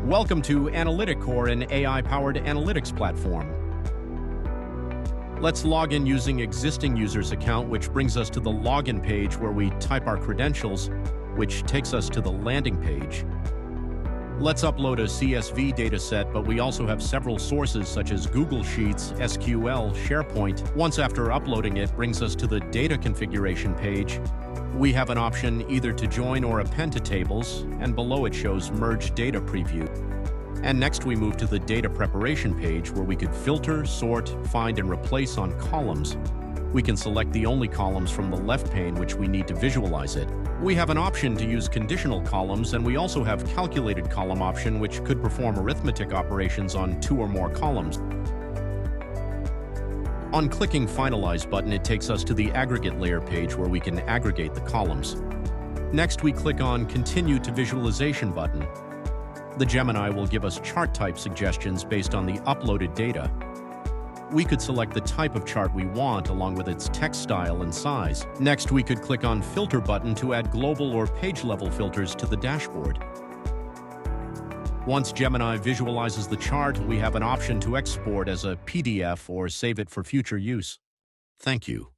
Welcome to Analytic Core, an AI-powered analytics platform. Let's log in using existing user's account, which brings us to the login page where we type our credentials, which takes us to the landing page. Let's upload a CSV dataset, but we also have several sources such as Google Sheets, SQL, SharePoint. Once after uploading it, brings us to the data configuration page. We have an option either to join or append to tables, and below it shows Merge Data Preview. And next we move to the data preparation page where we could filter, sort, find, and replace on columns. We can select the only columns from the left pane which we need to visualize it. We have an option to use conditional columns, and we also have calculated column option which could perform arithmetic operations on 2 or more columns. On clicking Finalize button, it takes us to the aggregate layer page where we can aggregate the columns. Next, we click on Continue to Visualization button. The Gemini will give us chart type suggestions based on the uploaded data. We could select the type of chart we want along with its text style and size. Next, we could click on Filter button to add global or page level filters to the dashboard. Once Gemini visualizes the chart, we have an option to export as a PDF or save it for future use. Thank you.